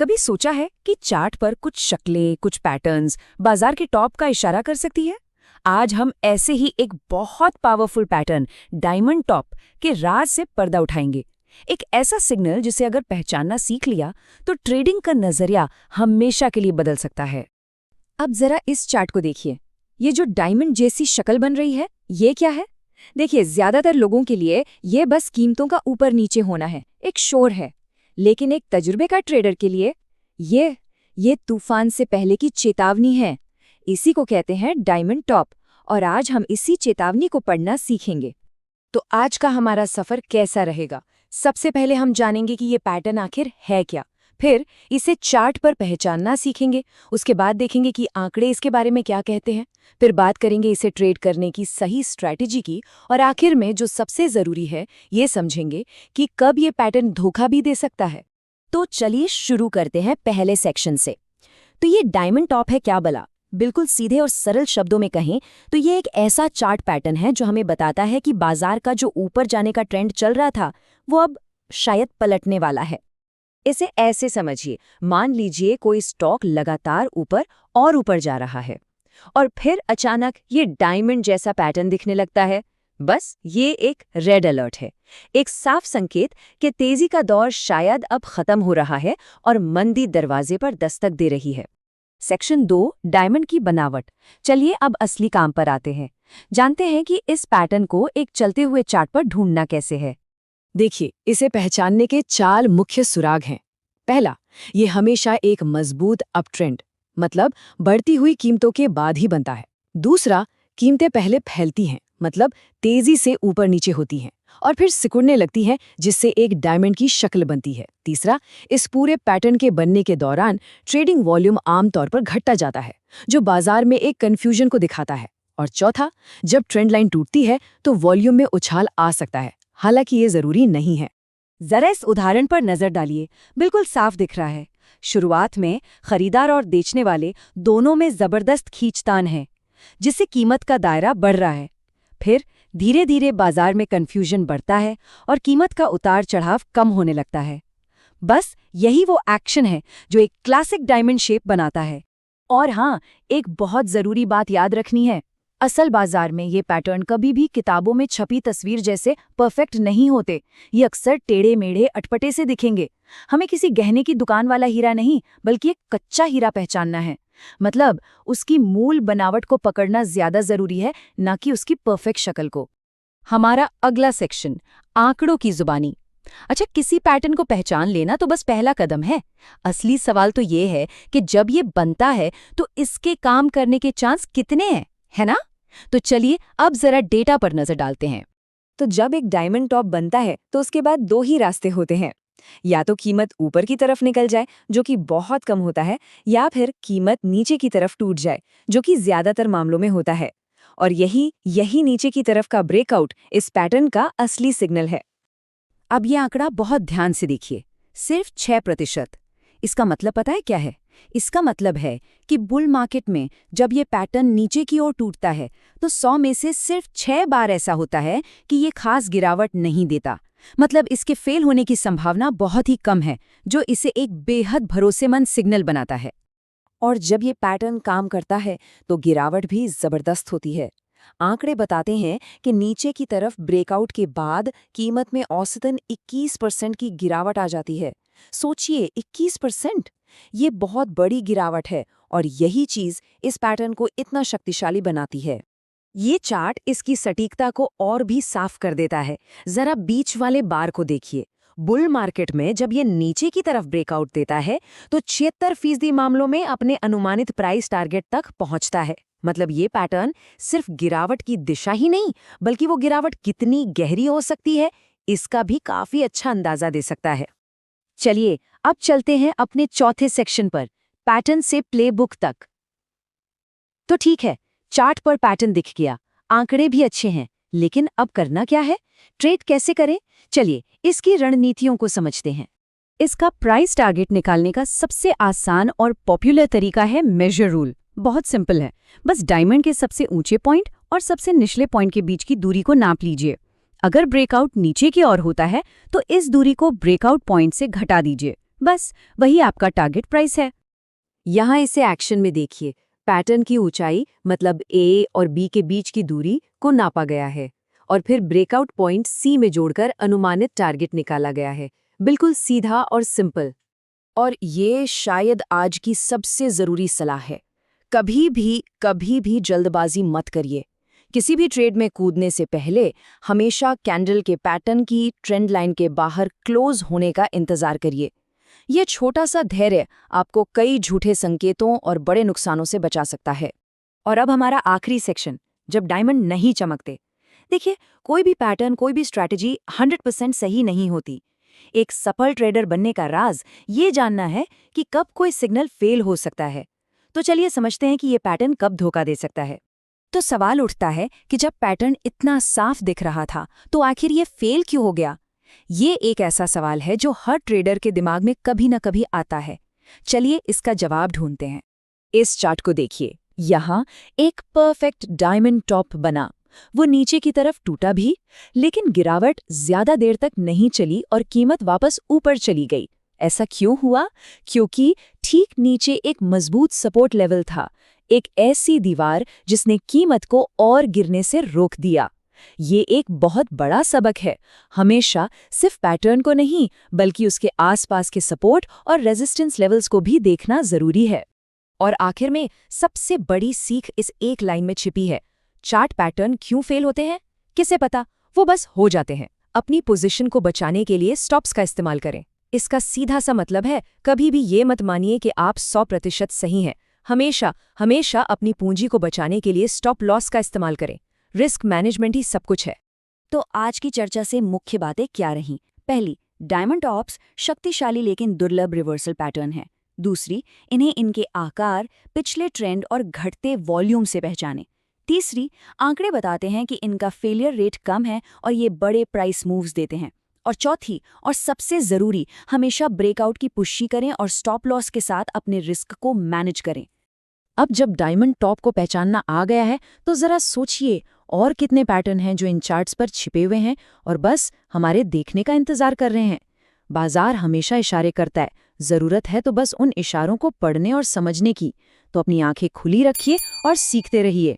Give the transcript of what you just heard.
कभी सोचा है कि चार्ट पर कुछ शक्लें, कुछ पैटर्न्स बाजार के टॉप का इशारा कर सकती है? आज हम ऐसे ही एक बहुत पावरफुल पैटर्न डायमंड टॉप के राज से पर्दा उठाएंगे। एक ऐसा सिग्नल जिसे अगर पहचानना सीख लिया तो ट्रेडिंग का नजरिया हमेशा के लिए बदल सकता है। अब जरा इस चार्ट को देखिए। ये जो डायमंड जैसी शक्ल बन रही है, ये क्या है? देखिए, ज्यादातर लोगों के लिए ये बस कीमतों का ऊपर नीचे होना है, एक शोर है। लेकिन एक तजुर्बे का ट्रेडर के लिए ये तूफान से पहले की चेतावनी है। इसी को कहते हैं डायमंड टॉप, और आज हम इसी चेतावनी को पढ़ना सीखेंगे। तो आज का हमारा सफर कैसा रहेगा? सबसे पहले हम जानेंगे कि ये पैटर्न आखिर है क्या, फिर इसे चार्ट पर पहचानना सीखेंगे, उसके बाद देखेंगे कि आंकड़े इसके बारे में क्या कहते हैं, फिर बात करेंगे इसे ट्रेड करने की सही स्ट्रैटेजी की, और आखिर में जो सबसे जरूरी है ये समझेंगे कि कब ये पैटर्न धोखा भी दे सकता है। तो चलिए शुरू करते हैं पहले सेक्शन से। तो ये डायमंड टॉप है क्या भला? बिल्कुल सीधे और सरल शब्दों में कहें तो ये एक ऐसा चार्ट पैटर्न है जो हमें बताता है कि बाजार का जो ऊपर जाने का ट्रेंड चल रहा था वो अब शायद पलटने वाला है। इसे ऐसे समझिए, मान लीजिए कोई स्टॉक लगातार ऊपर और ऊपर जा रहा है और फिर अचानक ये डायमंड जैसा पैटर्न दिखने लगता है। बस ये एक रेड अलर्ट है, एक साफ संकेत कि तेजी का दौर शायद अब खत्म हो रहा है और मंदी दरवाजे पर दस्तक दे रही है। सेक्शन 2, डायमंड की बनावट। चलिए अब असली काम पर आते हैं। जानते हैं कि इस पैटर्न को एक चलते हुए चार्ट पर ढूंढना कैसे है। देखिए, इसे पहचानने के 4 मुख्य सुराग हैं। पहला, ये हमेशा एक मजबूत अपट्रेंड, मतलब बढ़ती हुई कीमतों के बाद ही बनता है। दूसरा, कीमतें पहले फैलती हैं, मतलब तेजी से ऊपर नीचे होती हैं और फिर सिकुड़ने लगती हैं, जिससे एक डायमंड की शक्ल बनती है। तीसरा, इस पूरे पैटर्न के बनने के दौरान ट्रेडिंग वॉल्यूम आमतौर पर घटता जाता है, जो बाजार में एक कंफ्यूजन को दिखाता है। और चौथा, जब ट्रेंड लाइन टूटती है तो वॉल्यूम में उछाल आ सकता है, हालांकि ये जरूरी नहीं है। जरा इस उदाहरण पर नजर डालिए, बिल्कुल साफ दिख रहा है। शुरुआत में खरीदार और बेचने वाले दोनों में जबरदस्त खींचतान है, जिससे कीमत का दायरा बढ़ रहा है। फिर धीरे धीरे बाजार में कंफ्यूजन बढ़ता है और कीमत का उतार चढ़ाव कम होने लगता है। बस यही वो एक्शन है जो एक क्लासिक डायमंड शेप बनाता है। और हाँ, एक बहुत जरूरी बात याद रखनी है, असल बाजार में ये पैटर्न कभी भी किताबों में छपी तस्वीर जैसे परफेक्ट नहीं होते। ये अक्सर टेढ़े मेढ़े अटपटे से दिखेंगे। हमें किसी गहने की दुकान वाला हीरा नहीं, बल्कि एक कच्चा हीरा पहचानना है। मतलब उसकी मूल बनावट को पकड़ना ज्यादा जरूरी है, ना कि उसकी परफेक्ट शक्ल को। हमारा अगला सेक्शन, आंकड़ों की जुबानी। अच्छा, किसी पैटर्न को पहचान लेना तो बस पहला कदम है। असली सवाल तो ये है कि जब ये बनता है तो इसके काम करने के चांस कितने हैं, है ना? तो चलिए अब जरा डेटा पर नजर डालते हैं। तो जब एक डायमंड टॉप बनता है तो उसके बाद 2 ही रास्ते होते हैं। या तो कीमत ऊपर की तरफ निकल जाए, जो कि बहुत कम होता है, या फिर कीमत नीचे की तरफ टूट जाए, जो कि ज्यादातर मामलों में होता है। और यही नीचे की तरफ का ब्रेकआउट इस पैटर्न का असली सिग्नल है। अब ये आंकड़ा बहुत ध्यान से देखिए, सिर्फ 6%। इसका मतलब पता है क्या है? इसका मतलब है कि बुल मार्केट में जब ये पैटर्न नीचे की ओर टूटता है तो 100 में से सिर्फ 6 बार ऐसा होता है कि ये खास गिरावट नहीं देता। मतलब इसके फेल होने की संभावना बहुत ही कम है, जो इसे एक बेहद भरोसेमंद सिग्नल बनाता है। और जब ये पैटर्न काम करता है तो गिरावट भी जबरदस्त होती है। आंकड़े बताते हैं कि नीचे की तरफ ब्रेकआउट के बाद कीमत में औसतन 21% की गिरावट आ जाती है। सोचिए, 21%! ये बहुत बड़ी गिरावट है और यही चीज इस पैटर्न को इतना शक्तिशाली बनाती है। ये चार्ट इसकी सटीकता को और भी साफ कर देता है। जरा बीच वाले बार को देखिए। बुल मार्केट में जब ये नीचे की तरफ ब्रेकआउट देता है तो 76% मामलों में अपने अनुमानित प्राइस टारगेट तक पहुंचता है। मतलब ये पैटर्न सिर्फ गिरावट की दिशा ही नहीं, बल्कि वो गिरावट कितनी गहरी हो सकती है, इसका भी काफी अच्छा अंदाजा दे सकता है। चलिए अब चलते हैं अपने चौथे सेक्शन पर, पैटर्न से प्लेबुक तक। तो ठीक है, चार्ट पर पैटर्न दिख गया, आंकड़े भी अच्छे हैं, लेकिन अब करना क्या है? ट्रेड कैसे करें? चलिए इसकी रणनीतियों को समझते हैं। इसका प्राइस टारगेट निकालने का सबसे आसान और पॉपुलर तरीका है मेजर रूल। बहुत सिंपल है, बस डायमंड के सबसे ऊंचे पॉइंट और सबसे निचले पॉइंट के बीच की दूरी को नाप लीजिए। अगर ब्रेकआउट नीचे की ओर होता है तो इस दूरी को ब्रेकआउट पॉइंट से घटा दीजिए, बस वही आपका टारगेट प्राइस है। यहाँ इसे एक्शन में देखिए। पैटर्न की ऊंचाई मतलब ए और बी के बीच की दूरी को नापा गया है और फिर ब्रेकआउट पॉइंट सी में जोड़कर अनुमानित टारगेट निकाला गया है। बिल्कुल सीधा और सिंपल। और ये शायद आज की सबसे ज़रूरी सलाह है। कभी भी जल्दबाजी मत करिए। किसी भी ट्रेड में कूदने से पहले हमेशा कैंडल के पैटर्न की ट्रेंड लाइन के बाहर क्लोज होने का इंतज़ार करिए। ये छोटा सा धैर्य आपको कई झूठे संकेतों और बड़े नुकसानों से बचा सकता है। और अब हमारा आखिरी सेक्शन, जब डायमंड नहीं चमकते। देखिए, कोई भी पैटर्न, कोई भी स्ट्रैटेजी 100% सही नहीं होती। एक सफल ट्रेडर बनने का राज ये जानना है कि कब कोई सिग्नल फेल हो सकता है। तो चलिए समझते हैं कि ये पैटर्न कब धोखा दे सकता है। तो सवाल उठता है कि जब पैटर्न इतना साफ दिख रहा था तो आखिर ये फेल क्यों हो गया? ये एक ऐसा सवाल है जो हर ट्रेडर के दिमाग में कभी न कभी आता है। चलिए इसका जवाब ढूंढते हैं। इस चार्ट को देखिए। यहाँ एक परफेक्ट डायमंड टॉप बना। वो नीचे की तरफ टूटा भी, लेकिन गिरावट ज्यादा देर तक नहीं चली और कीमत वापस ऊपर चली गई। ऐसा क्यों हुआ? क्योंकि ठीक नीचे एक मजबूत सपोर्ट लेवल था, एक ऐसी दीवार जिसने कीमत को और गिरने से रोक दिया। ये एक बहुत बड़ा सबक है। हमेशा सिर्फ पैटर्न को नहीं, बल्कि उसके आसपास के सपोर्ट और रेजिस्टेंस लेवल्स को भी देखना जरूरी है। और आखिर में सबसे बड़ी सीख इस एक लाइन में छिपी है। चार्ट पैटर्न क्यों फेल होते हैं? किसे पता, वो बस हो जाते हैं। अपनी पोजीशन को बचाने के लिए स्टॉप्स का इस्तेमाल करें। इसका सीधा सा मतलब है, कभी भी ये मत मानिए कि आप 100% सही हैं। हमेशा अपनी पूंजी को बचाने के लिए स्टॉप लॉस का इस्तेमाल करें। रिस्क मैनेजमेंट ही सब कुछ है। तो आज की चर्चा से मुख्य बातें क्या रहीं? पहली, डायमंड टॉप्स शक्तिशाली लेकिन दुर्लभ रिवर्सल पैटर्न है। दूसरी, इन्हें इनके आकार, पिछले ट्रेंड और घटते वॉल्यूम से पहचानें। तीसरी, आंकड़े बताते हैं कि इनका फेलियर रेट कम है और ये बड़े प्राइस मूव्स देते हैं। और चौथी और सबसे ज़रूरी, हमेशा ब्रेकआउट की पुष्टि करें और स्टॉप लॉस के साथ अपने रिस्क को मैनेज करें। अब जब डायमंड टॉप को पहचानना आ गया है तो जरा सोचिए, और कितने पैटर्न हैं जो इन चार्ट्स पर छिपे हुए हैं और बस हमारे देखने का इंतजार कर रहे हैं। बाजार हमेशा इशारे करता है, जरूरत है तो बस उन इशारों को पढ़ने और समझने की। तो अपनी आंखें खुली रखिए और सीखते रहिए।